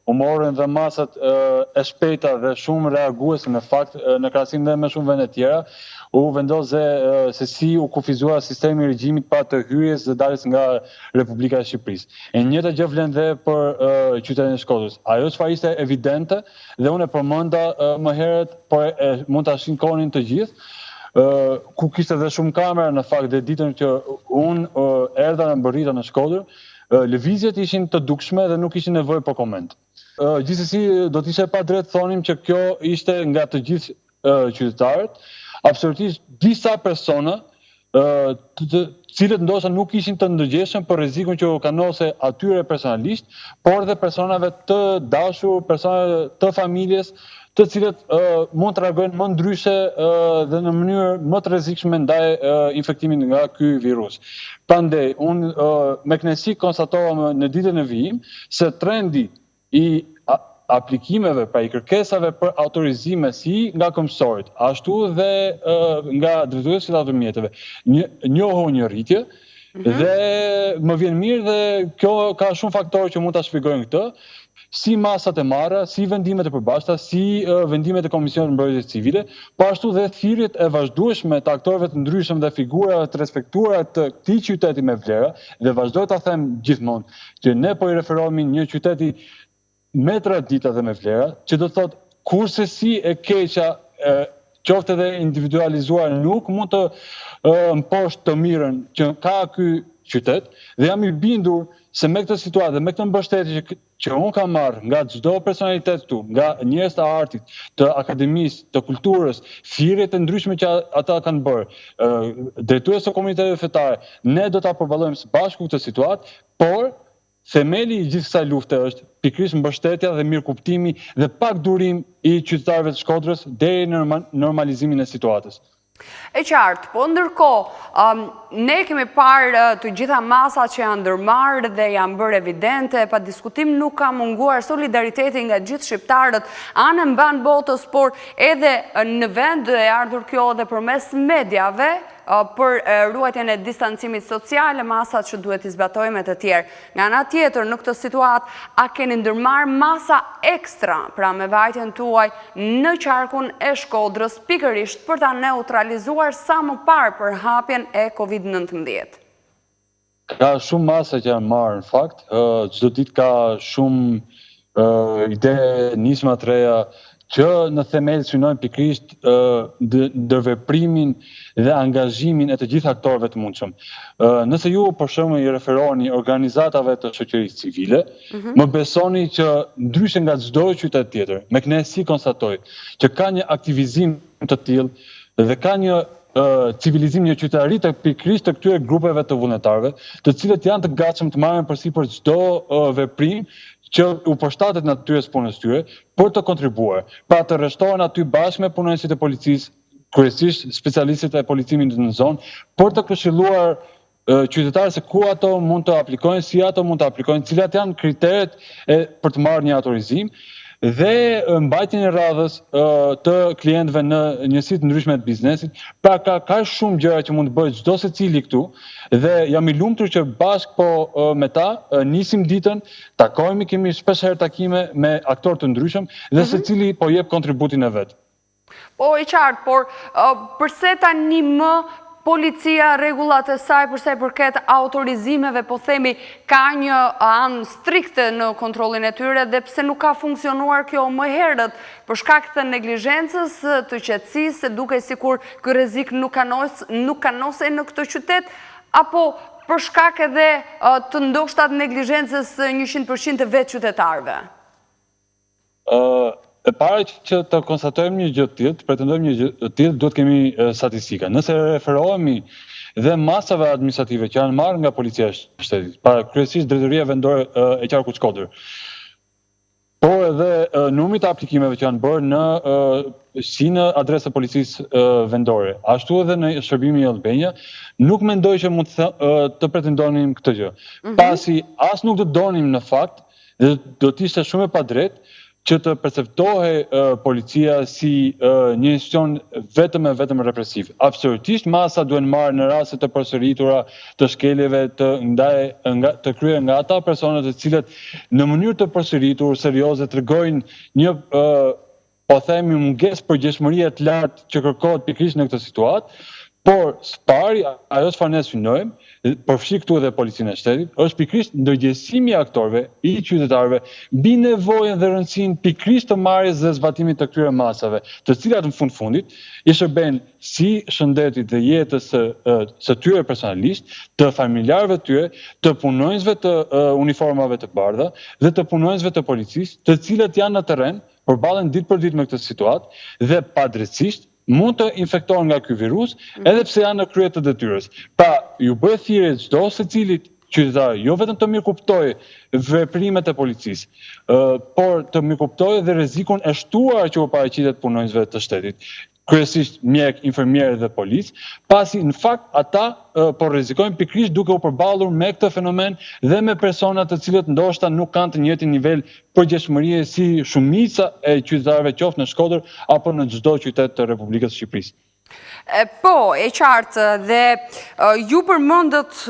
u morën dhe masat e shpejta dhe shumë reaguese në fakt, në krahasim dhe me shumë vende tjera, u vendos se si u kufizua sistemi i regjimit pa të hyrjes dhe daljes nga Republika e Shqipërisë. E njëjta gjë vlen dhe për qytetin e Shkodrës. Ajo çfarë ishte evidente dhe unë e përmenda më herët, por mund ta shikonin të gjithë, ku kishte dhe shumë kamera në fakt dhe ditën që unë erdha në Bërrita në Shkodër, lëvizjet ishin të dukshme dhe nuk ishin nevojë për koment. Gjithsesi do të ishte pa drejt thonim që kjo ishte nga të gjithë qytetarët, absolutisht disa persona të cilët ndoshta nuk ishin të ndërgjegjshëm për rrezikun që u kanose atyre personalisht, por dhe personave të dashur, personave të familjes, të cilët mund të reagojnë më ndryshe dhe në mënyrë më të rrezikshme ndaj infektimit nga ky virus. Prandaj, unë me kënaqësi konstatova në ditën e vijim se trendi i aplikimeve, pra i kërkesave për autorizime si nga këmbësorët, ashtu dhe nga drejtuesit e automjeteve, njohu një rritje dhe më vjen mirë dhe kjo ka shumë faktorë që mund ta shpjegojnë këtë, si masat e marra, si vendimet e përbashkëta, si vendimet e Komisionit Mbrojtjes Civile, po ashtu dhe thirrjet e vazhdueshme të aktorëve të ndryshëm dhe figurave të respektuara të këtij qyteti me vlera, dhe vazhdoj ta them gjithmonë që ne po i referohemi një qyteti me tradita dhe me vlera, që do të thotë kurse si e keqja qoftë edhe individualizuar nuk mund të mposht të mirën që ka ky qytet, dhe jam i bindur se me këtë situatë dhe me këtë mbështetje që unë kam marrë nga çdo personalitet këtu, nga njerëz të artit, të akademisë, të kulturës, thirrjet e ndryshme që ata kanë bërë, drejtues të komuniteteve fetare, ne do ta përballojmë së bashku këtë situatë, por themeli i gjithë kësaj lufte është pikërisht mbështetja dhe mirëkuptimi dhe pak durim i qytetarëve të Shkodrës deri në normalizimin e situatës. E qartë, po ndërkohë, ne kemi parë të gjitha masat që janë ndërmarrë dhe janë bërë evidente, pa diskutim nuk ka munguar solidariteti nga gjithë shqiptarët, anë mban botës, por edhe në vend e ardhur kjo dhe përmes mediave, për ruajtjen e distancimit social, masat që duhet i zbatojmë e të tjerë. Nga ana tjetër, në këtë situatë, a keni ndërmarrë masa ekstra, pra me vajtjen tuaj në qarkun e Shkodrës, pikërisht për ta neutralizuar sa më parë për hapjen e COVID-19? Ka shumë masa që janë marrë, në fakt. Çdo ditë ka shumë ide, nisma të reja, që në themel synojmë pikërisht ndërveprimin dhe angazhimin e të gjithë aktorëve të mundshëm. Nëse ju për shembull i referoni organizatave të shoqërisë civile, më besoni që ndryshe nga çdo qytet tjetër, me kënaqësi konstatoj që ka një aktivizim të tillë dhe ka një civilizim, një qytetari të pikërisht të këtyre grupeve të vullnetarëve, të cilët janë të gatshëm të marrin përsipër çdo veprim që u përshtatet natyrës punës tyre për të kontribuar, pra të rreshtohen aty bashkë me punonësit e policisë, kryesisht specialistët e policimit në zonë, për të këshilluar qytetarët se ku ato mund të aplikojnë, si ato mund të aplikojnë, cilat janë kriteret për të marrë një autorizim, dhe mbajtjen e radhës të klientëve në njësi të ndryshme të biznesit. Pra ka shumë gjëra që mund të bëjë çdo secili këtu dhe jam i lumtur që bashkë po me ta nisim ditën, takohemi, kemi shpesh herë takime me aktorë të ndryshëm dhe secili po jep kontributin e vet. Po i qartë, por përse tani më policia, rregullat e saj përsa i përket autorizimeve, po themi, ka një anë strikte në kontrollin e tyre dhe pse nuk ka funksionuar kjo më herët për shkak të neglizhencës, të qetësisë, se duke sikur ky rrezik nuk kanose në këtë qytet, apo për shkak edhe të ndoshta të neglizhencës 100% të vetë qytetarëve? E para që të konstatojmë një gjë të tillë, pretendojmë një gjë të tillë, duhet kemi statistika. Nëse referohemi dhe masave administrative që janë marrë nga policia e shtetit, para kryesisht drejtoria vendore e qarkut Shkodër, por edhe numri të aplikimeve që janë bërë si në adresë të policisë vendore, ashtu edhe në shërbimin e Albania, nuk mendoj që mund të pretendonim këtë gjë. Pasi as nuk do donim në fakt, dhe do të ishte shumë e padrejtë, që të perceptohej policia si një institucion vetëm e vetëm represiv. Absolutisht masa duhen marrë në raste të përsëritura të shkeljeve të kryer nga ata personat të cilët në mënyrë të përsëritur serioze tregojnë një po themi mungesë përgjegjësorie të lartë që kërkohet pikërisht në këtë situatë. Por spari, ajo çfarë ne synojmë, përfshi këtu edhe policinë e shtetit, është pikërisht ndërgjegjësimi i aktorëve, i qytetarëve, mbi nevojën dhe rëndësinë pikërisht të marrjes dhe zbatimit të këtyre masave, të cilat në fundit i shërbejnë si shëndetit dhe jetës së tyre personalisht, të familjarëve të tyre, të punonjësve të uniformave të bardha dhe të punonjësve të policisë, të cilët janë në terren, përballen ditë për ditë me këtë situatë dhe padrejtisht mund të infektohen nga ky virus, edhe pse janë në krye të detyrës. Pra, ju bëhet thirrje çdo secilit qytetar, jo vetëm të mirëkuptojë veprimet e policisë, por të mirëkuptojë dhe rrezikun e shtuar që u paraqitet punonjësve të shtetit. Kryesisht mjek, infermierë dhe policë, pasi në fakt ata po rrezikojnë pikërisht duke u përballur me këtë fenomen dhe me persona të cilët ndoshta nuk kanë të njëjtin nivel përgjegjësorie si shumica e qytetarëve qoftë në Shkodër apo në çdo qytet të Republikës së Shqipërisë. Po, e qartë, dhe ju përmendët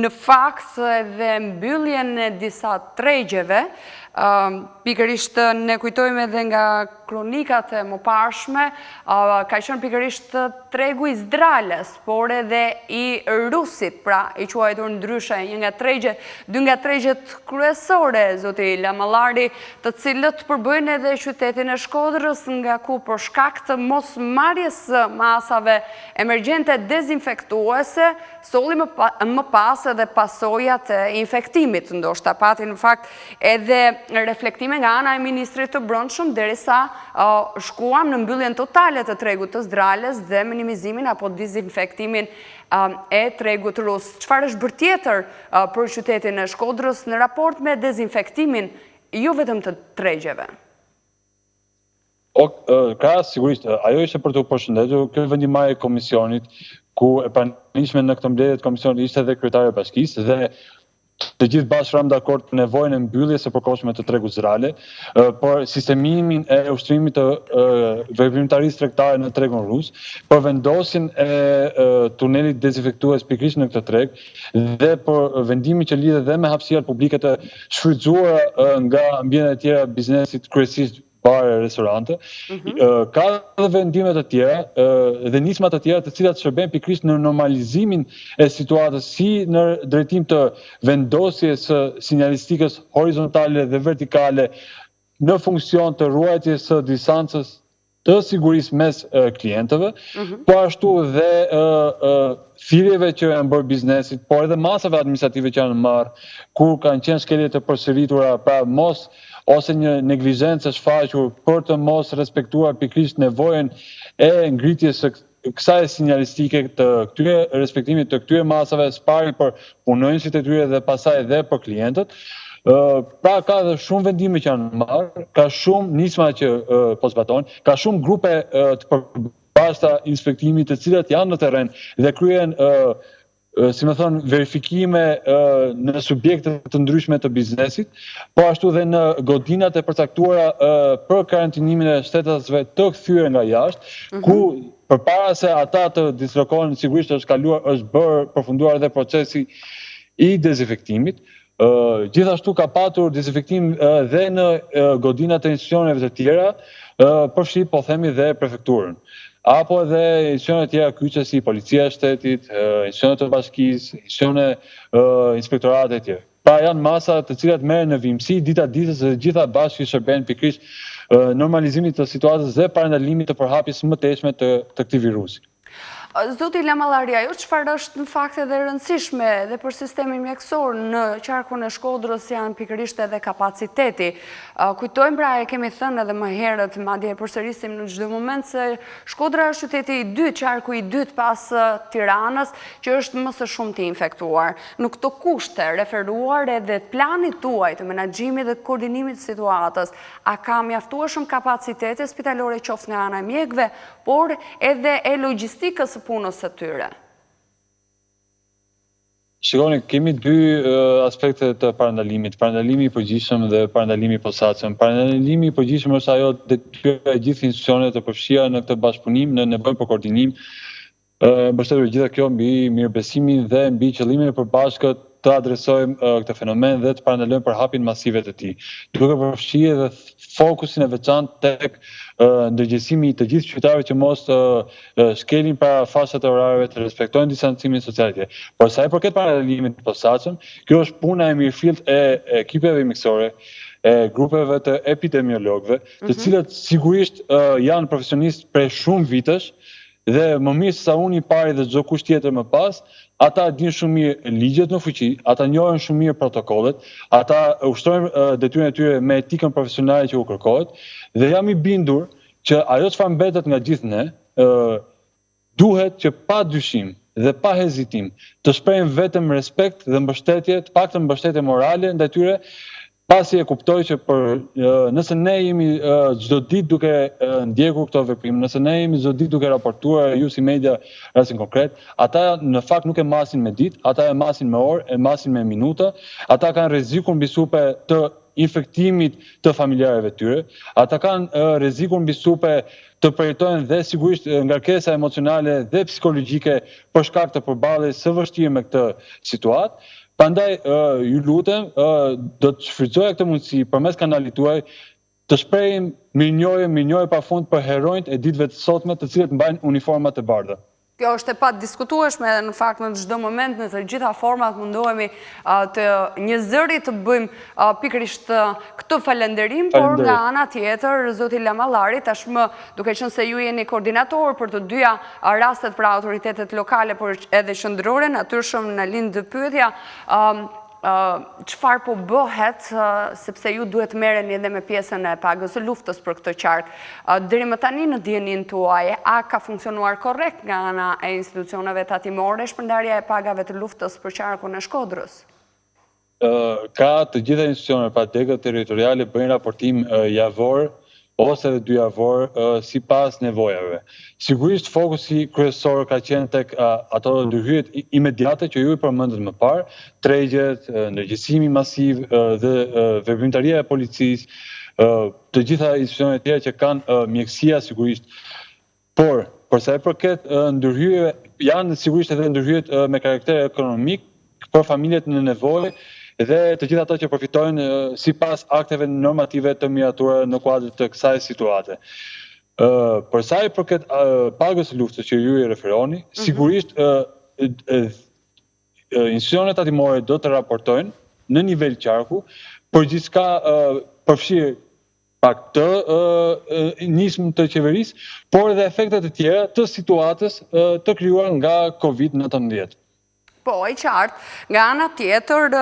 në fakt edhe mbylljen e disa tregjeve, pikërisht ne kujtojmë edhe nga kronikat e mëparshme, ka qenë pikërisht tregu i Zdrales, por edhe i Rusit, pra i quajtur ndryshe, dy nga tregjet kryesore, zoti Lamallari, të cilët përbëjnë edhe qytetin e Shkodrës, nga ku për shkak të mos marrjes masave emergjente dezinfektuese, solli më pas edhe pasojat e infektimit, ndoshta pati në fakt edhe reflektime nga ana e Ministrit të Brendshëm derisa shkuam në mbylljen totale të tregut të Zdrales dhe minimizimin apo dezinfektimin e tregut rus. Çfarë është bërë tjetër për qytetin e Shkodrës në raport me dezinfektimin jo vetëm të tregjeve? Ka sigurisht, ajo ishte për të përshëndetur kjo vendimarrje e komisionit, ku e pranishme në këtë mbledhje të komisionit ishte edhe kryetari i bashkisë dhe të gjithë bashkë ram dakord për nevojën e mbylljes së përkohshme të tregut zrale, por sistemimin e ushtrimit të veprimtarisë tregtare në tregun rus, për vendosjen e tunelit dezinfektues pikërisht në këtë treg dhe për vendimin që lidhet dhe me hapësirat publike të shfrytzuara nga ambientet e tjera biznesit, kryesisht bare, restorante, ka dhe vendimet të tjera dhe nisma të tjera të cilat shërbejnë pikërisht në normalizimin e situatës si në drejtim të vendosjes së sinjalistikës horizontale dhe vertikale në funksion të ruajtjes së distancës të sigurisë mes klientëve, po ashtu dhe thirrjeve që janë bërë biznesit, por edhe masave administrative që janë marrë, kur kanë qenë shkelje të përsëritura, pra mos ose një neglizhencë e shfaqur për të mos respektuar pikërisht nevojën e ngritjes së kësaj sinjalistike të këtyre respektimit të këtyre masave, spari për punonjësit e tyre dhe pastaj edhe për klientët. Pra ka dhe shumë vendime që janë marrë, ka shumë nisma që po zbatojnë, ka shumë grupe të përbashkëta inspektimit të cilat janë në terren dhe kryen si më thonë, verifikime në subjekte të ndryshme të biznesit, po ashtu dhe në godinat e përcaktuara për karantinimin e shtetasve të kthyer nga jashtë, ku përpara se ata të dislokohen, sigurisht është bërë përfunduar edhe procesi i dezinfektimit. Gjithashtu ka patur dezinfektim dhe në godinat e institucioneve të tjera, përfshi po themi dhe prefekturën. Apo edhe institucione tjera kyçe si policia e shtetit, institucione të bashkisë, institucione inspektorate e tjera. Pra janë masa të cilat merren në vimësi dita ditës dhe gjitha bashkë shërbejnë pikërisht normalizimit të situatës dhe parandalimit të përhapjes së mëtejshme të këtij virusi. Zoti Lamallari, ajo çfarë është në fakt edhe rëndësishme edhe për sistemin mjekësor në qarkun e Shkodrës janë pikërisht edhe kapaciteti. Kujtojmë, pra e kemi thënë edhe më herët, madje e përsërisim në çdo moment se Shkodra është qyteti i dytë, qarku i dytë pas Tiranës, që është më së shumti infektuar. Në këto kushte referuar edhe planit tuaj të menaxhimit dhe koordinimit të situatës, a ka mjaftueshëm kapacitete spitalore qoftë nga ana e mjekëve, por edhe e logjistikës punës së tyre? Shikoni, kemi dy aspekte të parandalimit, parandalimi i përgjithshëm dhe parandalimi i posaçëm. Parandalimi i përgjithshëm është ajo detyra e gjithë institucioneve të përfshira në këtë bashkëpunim, në nevojën për koordinim, mbështetur gjitha kjo mbi mirëbesimin dhe mbi qëllimin e përbashkët të adresojmë këtë fenomen dhe të parandalojmë përhapjen masive të tij. Duke përfshirë edhe fokusin e veçantë tek ndërgjegjësimi i të gjithë qytetarëve që mos shkelin para fashat e orareve, të respektojnë distancimin social. Por sa i përket parandalimit të posaçëm, kjo është puna e mirëfillt e ekipeve mjekësore, e grupeve të epidemiologëve, të cilët sigurisht janë profesionistë prej shumë vitesh, dhe më mirë se sa unë i pari dhe çdo kush tjetër më pas, ata dinë shumë mirë ligjet në fuqi, ata njohin shumë mirë protokollet, ata ushtrojnë detyrën e tyre me etikën profesionale që u kërkohet, dhe jam i bindur që ajo çfarë mbetet nga gjithë ne, duhet që pa dyshim dhe pa hezitim të shprehim vetëm respekt dhe mbështetje, të paktën mbështetje morale ndaj tyre, pasi e kuptoj që nëse ne jemi çdo ditë duke ndjekur këto veprime, nëse ne jemi çdo ditë duke raportuar ju si media rastin konkret, ata në fakt nuk e masin me ditë, ata e masin me orë, e masin me minuta, ata kanë rrezikun mbi supe të infektimit të familjarëve tyre, ata kanë rrezikun mbi supe të përjetojnë dhe sigurisht ngarkesa emocionale dhe psikologjike për shkak të përballjes së vështirë me këtë situatë. Prandaj, ju lutem, do të shfrytëzoja këtë mundësi përmes kanalit tuaj të shprehim mirënjohje pafund për heronjtë e ditëve të sotme, të cilët mbajnë uniformat e bardha. Kjo është e pa diskutueshme edhe në fakt në çdo moment në të gjitha format mundohemi të një zëri të bëjmë pikërisht këtë falënderim, por nga ana tjetër, zoti Lamallari, tashmë duke qenë se ju jeni koordinator për të dyja rastet pra autoritetet lokale, por edhe qendrore, natyrshëm në lind pyetja, çfarë po bëhet, sepse ju duhet merreni edhe me pjesën e pagës së luftës për këtë qark. Deri më tani në dijenin tuaj, a ka funksionuar korrekt nga ana e institucioneve tatimore shpërndarja e pagave të luftës për qarkun e Shkodrës? Ka të gjitha institucionet, pra degët territoriale bëjnë raportim javor ose dhe 2 javor sipas nevojave. Sigurisht fokusi kryesor ka qenë tek ato ndërhyrjet imediate që ju i përmendët më parë, tregjet, ndërgjegjësimi masiv dhe veprimtaria e policisë, të gjitha institucionet tjera që kanë mjekësia sigurisht. Por sa i përket ndërhyrjeve, janë sigurisht edhe ndërhyrjet me karakter ekonomik për familjet në nevojë, dhe të gjitha ato që përfitojnë sipas akteve normative të miratura në kuadër të kësaj situate. Për sa i përket pagës së luftës që ju i referoni, sigurisht institucionet tatimore do të raportojnë në nivel qarku për gjithçka përfshirë pak të nismë të qeverisë, por edhe efektet e tjera të situatës të krijuar nga COVID-19. Po, e qartë, nga ana tjetër,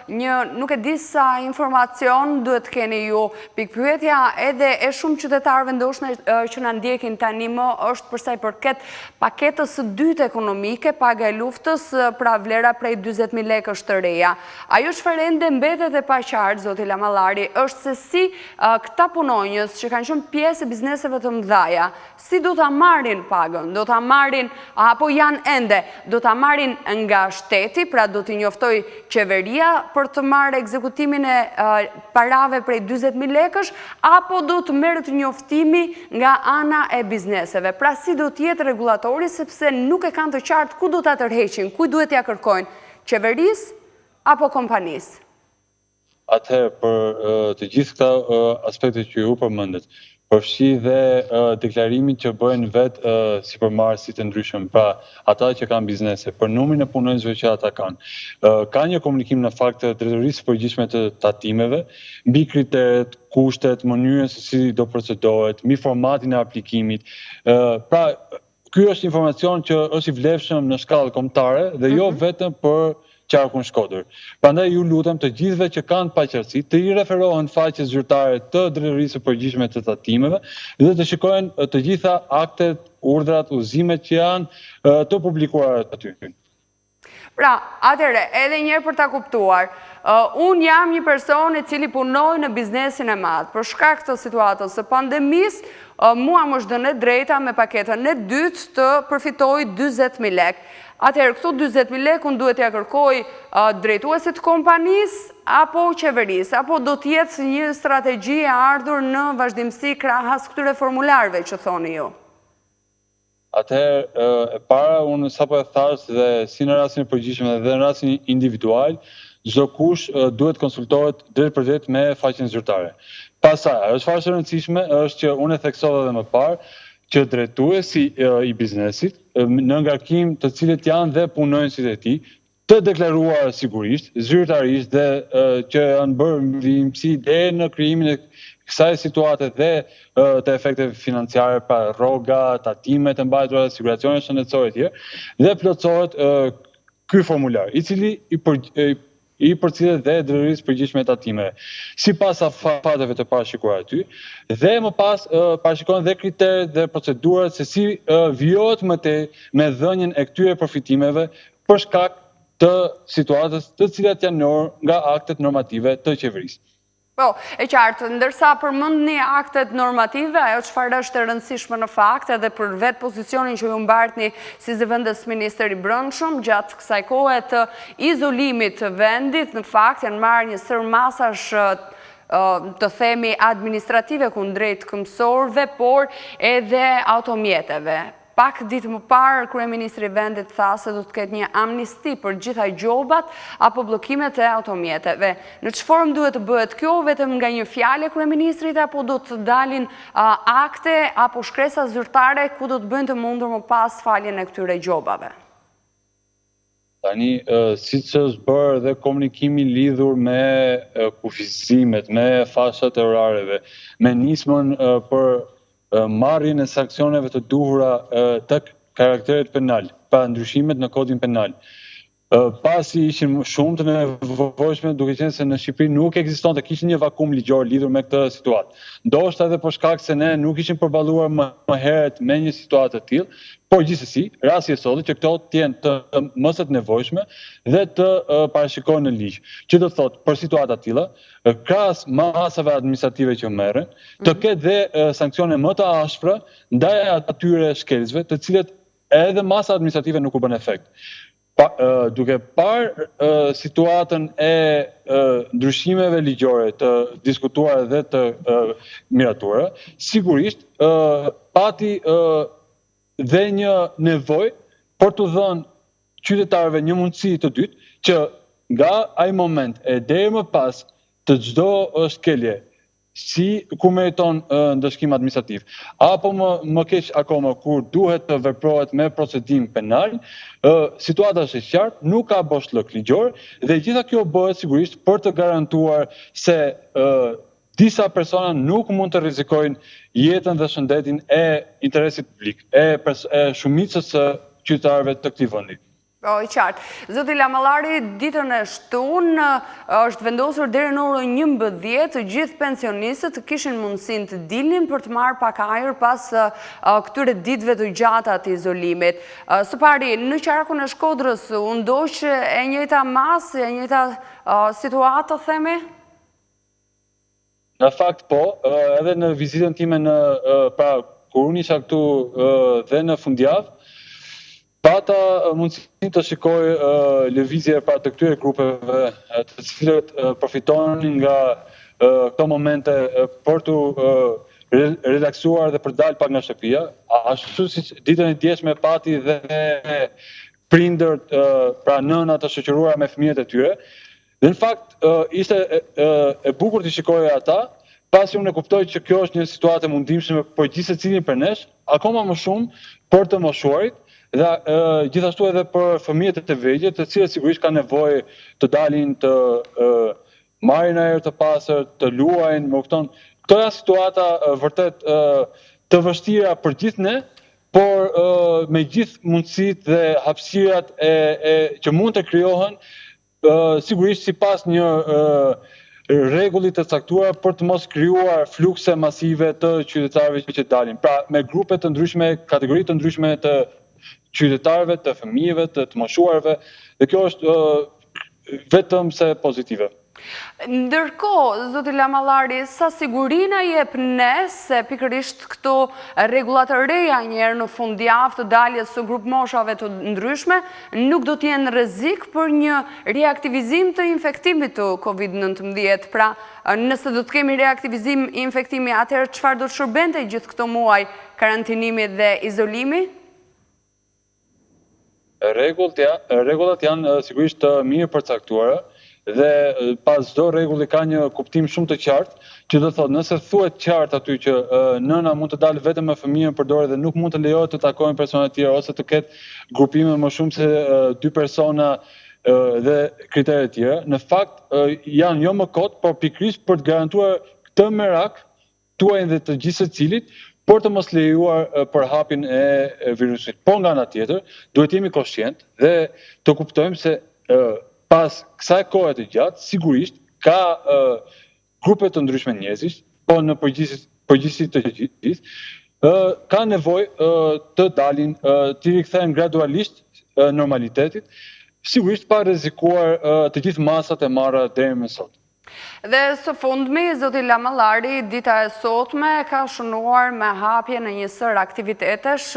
nuk e di sa informacion duhet keni ju, pikpyetja edhe e shumë qytetarëve ndoshta që na ndjekin tani më është për sa i përket paketës së dytë ekonomike, paga e luftës, pra vlera prej 40.000 lekësh të reja. Ajo çfarë ende mbetet e paqartë, zoti Lamallari, është se si këta punonjës që kanë qenë pjesë e bizneseve të mëdha, si do ta marrin pagën, do ta marrin apo janë ende, do ta marrin nga shteti, pra do t'i njoftoj qeveria për të marrë ekzekutimin e parave prej 40.000 lekësh, apo do të merret njoftimi nga ana e bizneseve. Pra si do t'jetë regulatori, sepse nuk e kanë të qartë ku do t'a tërheqin, ku duhet t'ja kërkojnë, qeverisë apo kompanisë. Atëherë, për të gjithë këta aspekte që ju përmendet, përfshi dhe deklarimin që bëjnë vetë si përmarrësit e ndryshëm, pra ata që kanë biznese, për numrin e punonjësve që ata kanë. Ka një komunikim në fakt të drejtorisë së përgjithshme të tatimeve, mbi kriteret, kushtet, mënyrën se si do procedohet, mbi formatin e aplikimit. Pra, ky është informacion që është i vlefshëm në shkallë kombëtare dhe jo vetëm për qarkun Shkodër. Prandaj ju lutem të gjithëve që kanë paqartësi të i referohen faqes zyrtare të drejtorisë së përgjithshme të tatimeve dhe të shikojnë të gjitha aktet, urdhrat, udhëzimet që janë të publikuara aty. Pra, atëre, edhe njerë për ta kuptuar, unë jam një person i cili punoj në biznesin e madh. Për shkak të situatës së pandemisë, mua më është dhënë drejta me paketën e dytë të përfitoj 40.000 lekë. Atëherë, këtu 40.000 lekun duhet ja kërkoj drejtuesit kompanisë apo qeverisë, apo do t'jetë një strategji e ardhur në vazhdimsi krahas këtyre formularëve që thoni ju? Atëherë, e para, unë sapo e thash dhe si në rastin e përgjithshëm dhe në rastin individual, çdo kush duhet konsultohet drejt për drejt me faqen zyrtare. Pastaj, ajo çfarë është e rëndësishme është që unë e theksova edhe më parë që drejtuesi i biznesit, në ngarkim të cilët janë dhe punonjësit e tij, të deklaruar sigurisht, zyrtarisht dhe që janë bërë ndihmësi deri në krijimin e kësaj situate dhe të efekteve financiare, pa rroga, tatime të mbajtura, siguracione shëndetësore e tjerë, dhe plotësohet ky formular, i cili i përcjellet dhe drejtorisë përgjithshme të tatimeve, sipas afateve të parashikuara aty, dhe më pas parashikohen dhe kriteret dhe procedurat se si vijohet më tej me dhënien e këtyre përfitimeve për shkak të situatës të cilat janë njohur nga aktet normative të qeverisë. Po, e qartë, ndërsa përmendni aktet normative, ajo çfarë është e rëndësishme në fakt edhe për vetë pozicionin që ju mbartni si zëvendës minister i brendshëm gjatë kësaj kohe të izolimit të vendit, në fakt janë marrë një sër masash të themi administrative kundrejt këmbësorëve, por edhe automjeteve. Pak ditë më parë, kryeministri i vendit tha se do të ketë një amnisti për gjitha gjobat apo bllokimet e automjeteve. Në çfarë formë duhet të bëhet kjo, vetëm nga një fjalë e kryeministrit apo do të dalin akte apo shkresa zyrtare ku do të bëjnë të mundur më pas faljen e këtyre gjobave? Tani, siç është bërë dhe komunikimi lidhur me kufizimet, me fashat e orareve, me nismën për marrjen e sanksioneve të duhura të karakterit penal, pa ndryshimet në kodin penal. Pasi ishin shumë të nevojshme, duke qenë se në Shqipëri nuk ekzistonte, kishin një vakum ligjor lidhur me këtë situatë. Ndoshta edhe për shkak se ne nuk ishim përballuar më herët me një situatë të tillë, por gjithsesi, rasti i sotëm që këto të jenë të mos të nevojshme dhe të parashikohen në ligj. Që do të thotë, për situata të tilla, krahas masave administrative që merren, të ketë dhe sanksione më të ashpra ndaj atyre shkelësve, të cilët edhe masa administrative nuk u bën efekt. Duke parë situatën e ndryshimeve ligjore të diskutuara dhe të miratuara, sigurisht pati dhe një nevojë për të dhënë qytetarëve një mundësi të dytë që nga ai moment e deri më pas të çdo shkelje si ku meriton ndëshkim administrativ, apo më keq akoma kur duhet të veprohet me procedim penal, situata është e qartë, nuk ka boshllëk ligjor dhe gjitha kjo bëhet sigurisht për të garantuar se disa persona nuk mund të rrezikojnë jetën dhe shëndetin e interesit publik, e shumicës së qytetarëve të këtij vendi. Po, i qartë. Zoti Lamallari, ditën e shtunë është vendosur deri në orën 11 të gjithë pensionistët të kishin mundësinë të dilnin për të marrë pak ajër pas këtyre ditëve të gjata të izolimit. Së pari, në qarkun e Shkodrës u ndoq e njëjta masë, e njëjta situatë, themi? Në fakt po, edhe në vizitën time kur unë isha këtu dhe në fundjavë, pata mundësinë të shikoj lëvizje pra të këtyre grupeve të cilët përfitonin nga këto momente për të relaksuar dhe për dalë pak nga shtëpia, ashtu si ditën e djeshme pati dhe prindërt, pra nënat të shoqëruara me fëmijët e tyre. Dhe në fakt ishte e bukur të shikoja ata, pasi unë e kuptoj që kjo është një situatë e mundimshme për gjithë secilin për nesh, akoma më shumë për të moshuarit, dhe gjithashtu edhe për fëmijët e vegjël, të cilët sigurisht kanë nevojë të dalin të marrin ajër të pastër, të luajnë, më kupton. Këto janë situata vërtet të vështira për gjithë ne, por me gjithë mundësitë dhe hapësirat që mund të krijohen, sigurisht sipas një rregulli të caktuar për të mos krijuar flukse masive të qytetarëve që dalin. Pra, me grupe të ndryshme, kategori të ndryshme të qytetarëve, të fëmijëve, të moshuarve, dhe kjo është vetëm se pozitive. Ndërkohë, zoti Lamallari, sa sigurina jep ne se pikërisht këto rregullat e reja njerë në fundjavë të daljes së grup moshave të ndryshme nuk do t'jenë rrezik për një reaktivizim të infektimit të COVID-19. Pra, nëse do të kemi reaktivizim i infektimi, atëherë çfarë do të shërbente gjithë këto muaj karantinimi dhe izolimi? Rregullat janë sigurisht të mirë përcaktuara dhe pas çdo rregulli ka një kuptim shumë të qartë, që do thotë nëse thuhet qartë aty që nëna mund të dalë vetëm me fëmijën për dorë dhe nuk mund të lejohet të takojnë persona të tjera ose të ketë grupime më shumë se 2 persona dhe kriteret e tjera, në fakt janë jo më kot, por pikërisht për të garantuar këtë merak tuaj dhe të gjithë secilit, por të mos lejuar përhapjen e virusit. Po nga ana tjetër, duhet jemi koshient dhe të kuptojmë se pas kësaj kohe të gjatë, sigurisht ka grupe të ndryshme njerëzish, po në përgjithësi të gjithë, ka nevojë të dalin, të rikthehen gradualisht normalitetit, sigurisht pa rrezikuar të gjithë masat e marra deri më sot. Dhe së fundmi, zoti Lamallari, dita e sotme ka shënuar me hapje në një sër aktivitetesh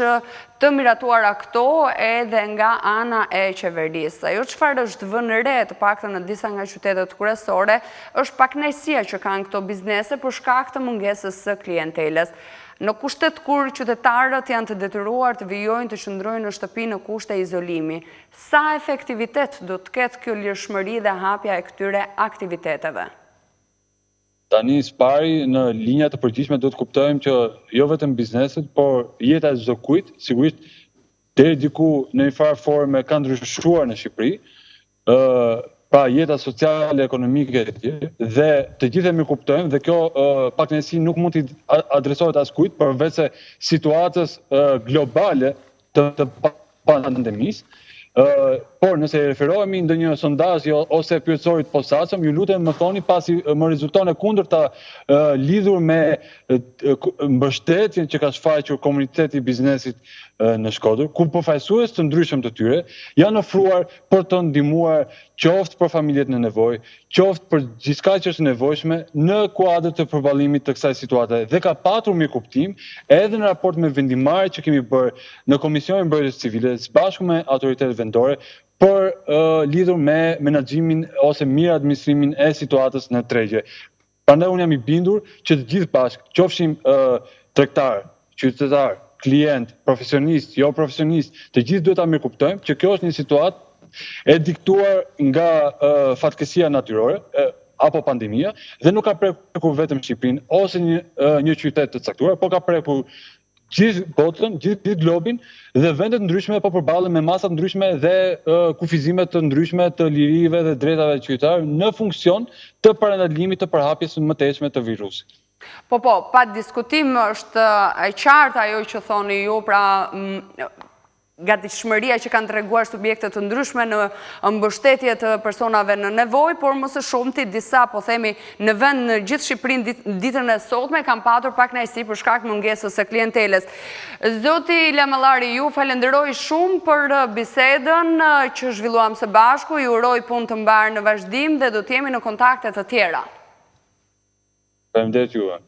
të miratuara këto edhe nga ana e qeverisë. Ajo çfarë është vënë re të paktën në disa nga qytetet kryesore është pakënaqësia që kanë këto biznese për shkak të mungesës së klientelës. Në kushtet kur qytetarët janë të detyruar të vijojnë të qëndrojnë në shtëpi në kushte izolimi, sa efektivitet do të ketë kjo lirshmëri dhe hapja e këtyre aktiviteteve? Tani spari në linja të përgjithshme do të kuptojmë që jo vetëm bizneset, por jeta e çdo kujt, sigurisht deri diku në një farë forme ka ndryshuar në Shqipëri, pra jeta sociale, ekonomike dhe të gjithë e mirëkuptojnë dhe kjo pakënaqësi nuk mund të adresohet askujt përveç se situatës globale të pandemisë. Por nëse referohemi ndonjë sondazh ose pyetësorit posaçëm, ju lutem më thoni pasi më rezulton e kundërta lidhur me mbështetjen që ka shfaqur komuniteti i biznesit në Shkodër, ku përfaqësues të ndryshëm të tyre janë ofruar për të ndihmuar qoftë për familjet në nevojë, qoftë për gjithçka që është nevojshme në kuadër të përballimit të kësaj situate. Dhe ka patur mirëkuptim edhe në raport me vendimarrjet që kemi bërë në Komisionin e Mbrojtjes Civile së bashku me autoritetet vendore për lidhur me menaxhimin ose mirë administrimin e situatës në tregje. Prandaj unë jam i bindur që të gjithë bashkë, qofshim tregtar, qytetar, klient, profesionist, jo profesionist, të gjithë duhet ta mirëkuptojmë që kjo është një situatë e diktuar nga fatkeqësia natyrore apo pandemia dhe nuk ka prekur vetëm Shqipërinë ose një qytet të caktuar, por ka prekur gjithë botën, gjithë globin dhe vendet ndryshme po përballen me masa ndryshme dhe kufizime të ndryshme të lirive dhe drejtave të qytetarëve në funksion të parandalimit të përhapjes së mëtejshme të virusit. Po, pa diskutim është e qartë ajo që thoni ju, pra gatishmëria që kanë treguar subjekte të ndryshme në mbështetje të personave në nevojë, por më së shumti disa, po themi, në vend në gjithë Shqipërinë ditën e sotme kanë patur pakënaqësi për shkak mungesës së klientelës. Zoti Lamallari, ju falenderoj shumë për bisedën që zhvilluam së bashku, ju uroj punë të mbarë në vazhdim dhe do të jemi në kontakte të tjera. Faleminderit juve.